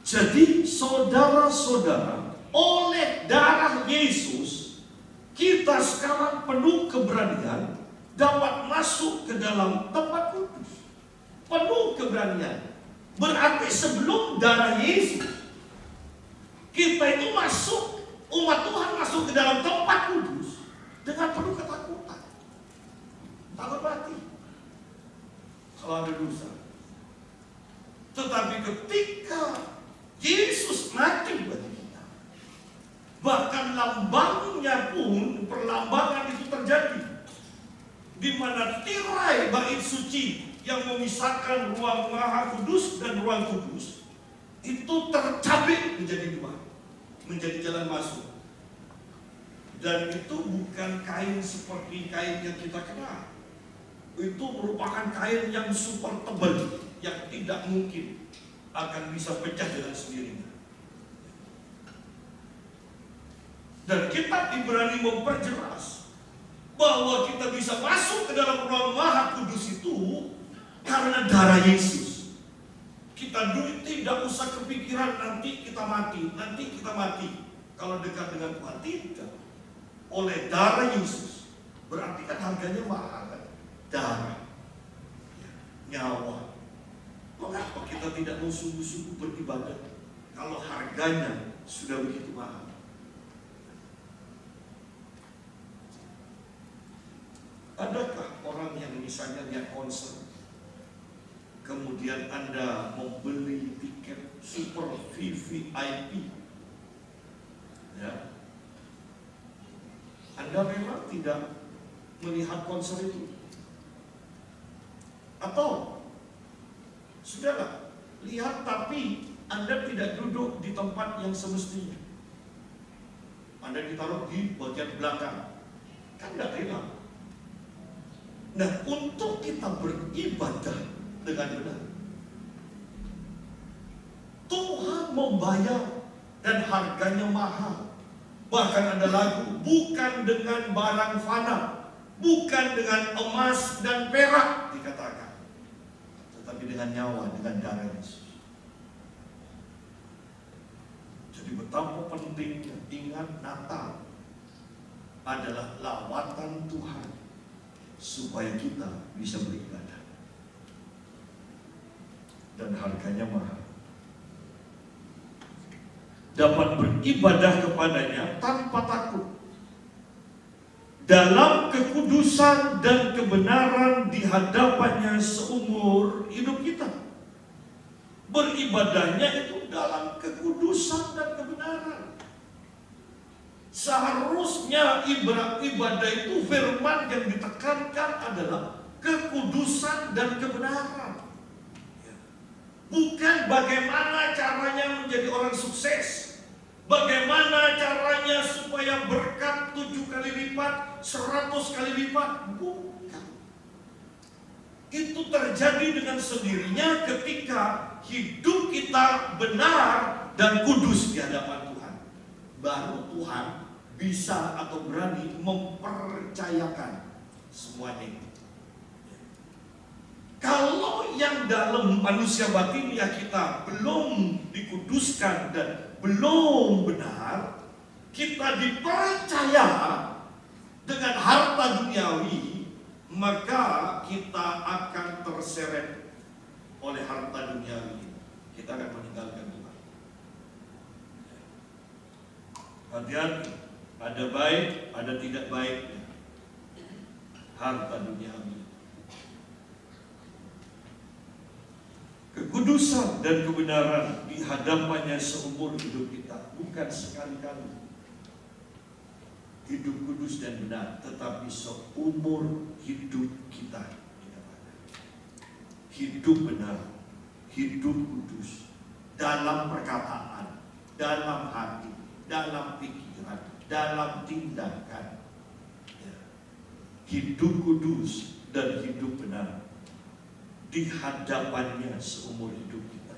Jadi saudara-saudara, oleh darah Yesus kita sekarang penuh keberanian dapat masuk ke dalam tempat kudus. Penuh keberanian. Berarti sebelum darah Yesus kita itu masuk, umat Tuhan masuk ke dalam tempat kudus dengan penuh ketakutan. Takut mati kalau ada dosa. Tetapi ketika Yesus mati bagi kita, bahkan lambangnya pun, perlambangan itu terjadi, di mana tirai bait suci yang memisahkan ruang maha kudus dan ruang kudus itu tercabik menjadi dua, menjadi jalan masuk. Dan itu bukan kain seperti kain yang kita kenal. Itu merupakan kain yang super tebal, yang tidak mungkin akan bisa pecah dengan sendirinya. Dan kitab Ibrani memperjelas bahwa kita bisa masuk ke dalam ruang maha kudus itu karena darah Yesus. Kita dulu tidak usah kepikiran nanti kita mati kalau dekat dengan Tuhan. Tidak. Oleh darah Yesus. Berarti kan harganya mahal kan? Darah, nyawa. Mengapa kita tidak mau sungguh-sungguh beribadah kalau harganya sudah begitu mahal? Adakah orang yang misalnya lihat konser, kemudian Anda membeli tiket super VVIP, ya, Anda memang tidak melihat konser itu? Atau sudahlah, lihat tapi Anda tidak duduk di tempat yang semestinya, Anda ditaruh di bagian belakang, kan tidak enak. Nah, untuk kita beribadah dengan benar, Tuhan membayar dan harganya mahal. Bahkan ada lagu, bukan dengan barang fana, bukan dengan emas dan perak dikatakan, tetapi dengan nyawa, dengan darah Yesus. Jadi betapa pentingnya ingat Natal adalah lawatan Tuhan supaya kita bisa beribadah, dan harganya mahal. Dapat beribadah kepadanya tanpa takut, dalam kekudusan dan kebenaran di hadapannya seumur hidup kita. Beribadahnya itu dalam kekudusan dan kebenaran. Seharusnya ibadah itu, firman yang ditekankan adalah kekudusan dan kebenaran. Bukan bagaimana caranya menjadi orang sukses, bagaimana caranya supaya berkat 7 kali lipat, 100 kali lipat. Bukan. Itu terjadi dengan sendirinya ketika hidup kita benar dan kudus di hadapan Tuhan. Baru Tuhan bisa atau berani mempercayakan semuanya itu. Kalau yang dalam manusia batiniah kita belum dikuduskan dan belum benar, kita dipercaya dengan harta duniawi, maka kita akan terseret oleh harta duniawi. Kita akan meninggalkan Tuhan. Hati-hati, ada baik, ada tidak baiknya. harta duniawi. Kekudusan dan kebenaran di hadapannya seumur hidup kita, bukan sekali-kali hidup kudus dan benar, tetapi seumur hidup kita. Hidup benar, hidup kudus, dalam perkataan, dalam hati, dalam pikiran, dalam tindakan. Hidup kudus dan hidup benar di hadapannya seumur hidup kita.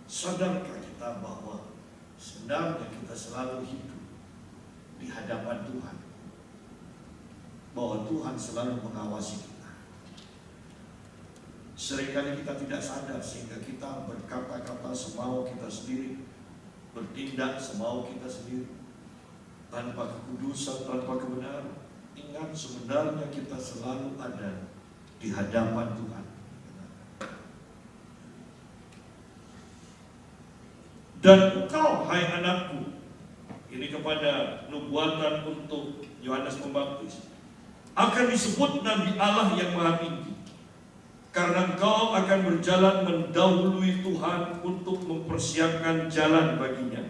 Sadarkah kita bahwa sebenarnya kita selalu hidup di hadapan Tuhan, bahwa Tuhan selalu mengawasi kita. Seringkali kita tidak sadar sehingga kita berkata-kata semau kita sendiri, bertindak semau kita sendiri, tanpa kekudusan, tanpa kebenaran. Ingat, sebenarnya kita selalu ada di hadapan Tuhan. Dan engkau, hai anakku, ini kepada nubuatan untuk Yohanes Pembaptis, akan disebut Nabi Allah yang Maha Tinggi, karena engkau akan berjalan mendahului Tuhan untuk mempersiapkan jalan baginya,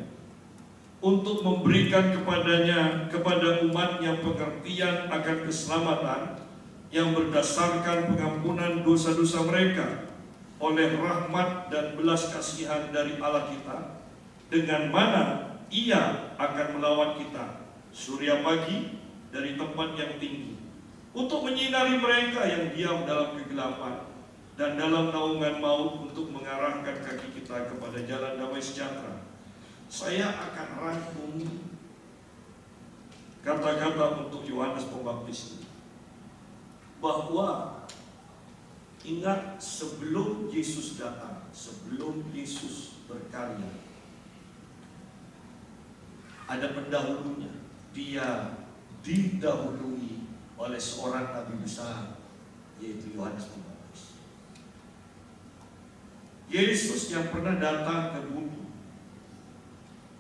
untuk memberikan kepadanya, kepada umatnya pengertian akan keselamatan yang berdasarkan pengampunan dosa-dosa mereka oleh rahmat dan belas kasihan dari Allah kita, dengan mana Ia akan melawan kita surya pagi dari tempat yang tinggi, untuk menyinari mereka yang diam dalam kegelapan dan dalam naungan maut, untuk mengarahkan kaki kita kepada jalan damai sejahtera. Saya akan rangkum kata-kata untuk Yohanes Pembaptis ini, bahwa ingat, sebelum Yesus datang, sebelum Yesus berkarya, ada pendahulunya. Dia didahului oleh seorang nabi besar, yaitu Yohanes Pembaptis. Yesus yang pernah datang ke bumi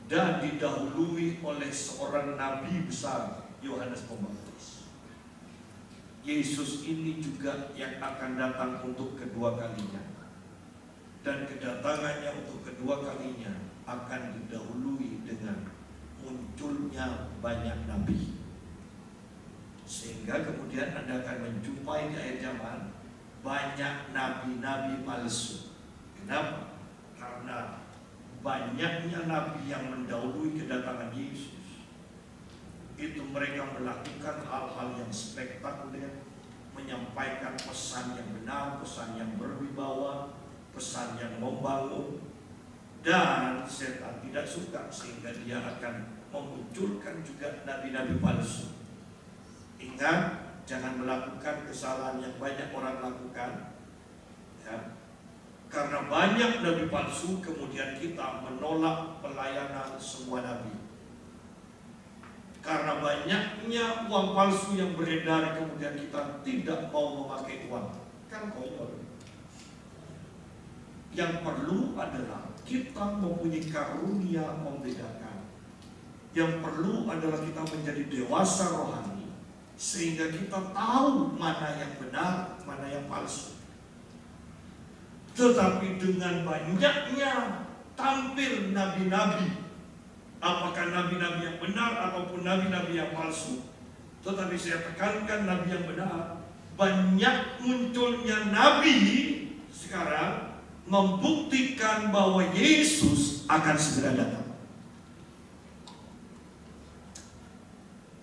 dan didahului oleh seorang nabi besar, Yohanes Pembaptis. Yesus ini juga yang akan datang untuk kedua kalinya, dan kedatangannya untuk kedua kalinya akan didahului dengan munculnya banyak nabi, sehingga kemudian Anda akan menjumpai di akhir zaman banyak nabi-nabi palsu. Kenapa? Karena banyaknya nabi yang mendahului kedatangan Yesus. Itu mereka melakukan hal-hal yang spektakuler, menyampaikan pesan yang benar, pesan yang berwibawa, pesan yang membangun. Dan setan tidak suka, sehingga dia akan memunculkan juga nabi-nabi palsu. Ingat, jangan melakukan kesalahan yang banyak orang lakukan, ya. Karena banyak nabi palsu, kemudian kita menolak pelayanan semua nabi. Karena banyaknya uang palsu yang beredar, kemudian kita tidak mau memakai uang. Kan konyol. Yang perlu adalah kita mempunyai karunia membedakan. Yang perlu adalah kita menjadi dewasa rohani, sehingga kita tahu mana yang benar, mana yang palsu. Tetapi dengan banyaknya tampil nabi-nabi, apakah nabi-nabi yang benar ataupun nabi-nabi yang palsu, tetapi saya tekankan nabi yang benar, banyak munculnya nabi sekarang membuktikan bahwa Yesus akan segera datang.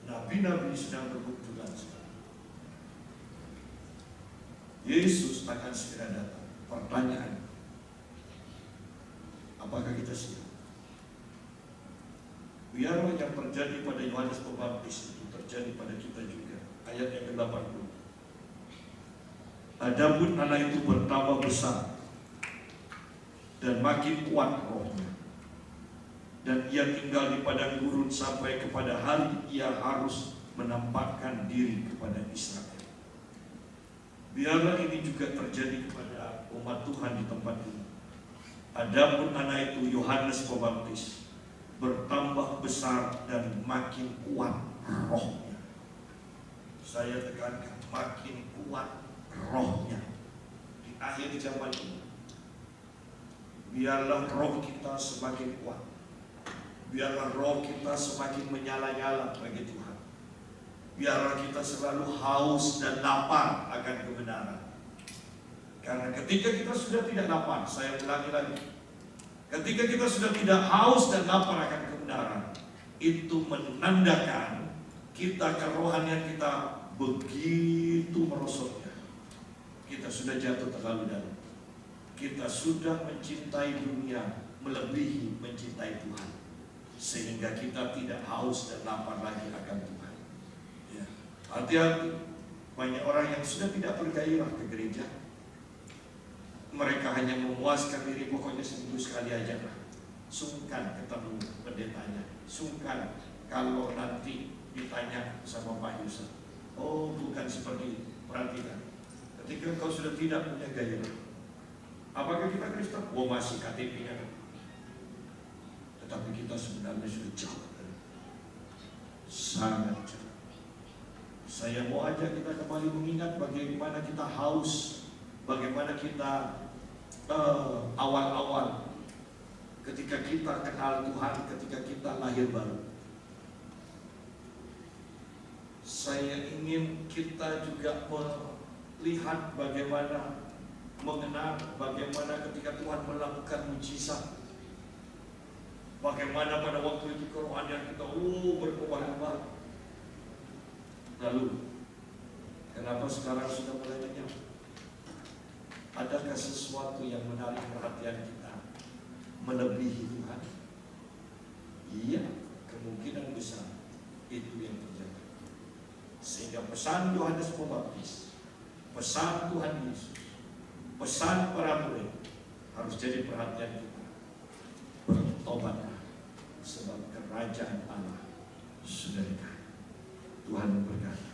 Nabi-nabi sedang bermunculan sekarang. Yesus akan segera datang. Pertanyaan, apakah kita siap? Biarlah yang terjadi pada Yohanes Pembaptis itu terjadi pada kita juga. Ayat yang ke-80. Adapun anak itu bertambah besar dan makin kuat rohnya, dan ia tinggal di padang gurun sampai kepada hari ia harus menampakkan diri kepada Israel. Biarlah ini juga terjadi kepada umat Tuhan di tempat ini. Adapun anak itu, Yohanes Pembaptis, bertambah besar dan makin kuat rohnya, saya tekankan, makin kuat rohnya di akhir zaman ini. Biarlah roh kita semakin kuat, biarlah roh kita semakin menyala-nyala bagi Tuhan. Biarlah kita selalu haus dan lapar akan kebenaran. Karena ketika kita sudah tidak lapar, saya ulangi lagi, ketika kita sudah tidak haus dan lapar akan kebenaran, itu menandakan kita kerohanian kita begitu merosotnya. Kita sudah jatuh terlalu dalam. Kita sudah mencintai dunia melebihi mencintai Tuhan, sehingga kita tidak haus dan lapar lagi akan Tuhan. Ya. Hati-hati, banyak orang yang sudah tidak bergairah ke gereja. Mereka hanya memuaskan diri, pokoknya seminggu sekali aja lah. Sungkan ketemu pendetanya, sungkan kalau nanti ditanya sama Pak Yusuf. Oh, bukan seperti itu. Perhatikan, ketika engkau sudah tidak punya gairah, apakah kita Kristen? Oh, masih KTP-nya. Tetapi kita sebenarnya sudah jauh, sangat jauh. Saya mau ajak kita kembali mengingat bagaimana kita haus, bagaimana kita awal-awal ketika kita kenal Tuhan, ketika kita lahir baru. Saya ingin kita juga melihat bagaimana, mengenal bagaimana ketika Tuhan melakukan mujizat, bagaimana pada waktu itu kerohanian kita berkobar-kobar. Lalu kenapa sekarang sudah mulai lenyap? Adakah sesuatu yang menarik perhatian kita melebihi Tuhan? Iya, kemungkinan besar itu yang terjadi. Sehingga pesan Yohanes Pembaptis, pesan Tuhan Yesus, pesan para murid harus jadi perhatian kita. Bertobatlah, sebab kerajaan Allah sudah dekat. Tuhan memberkati.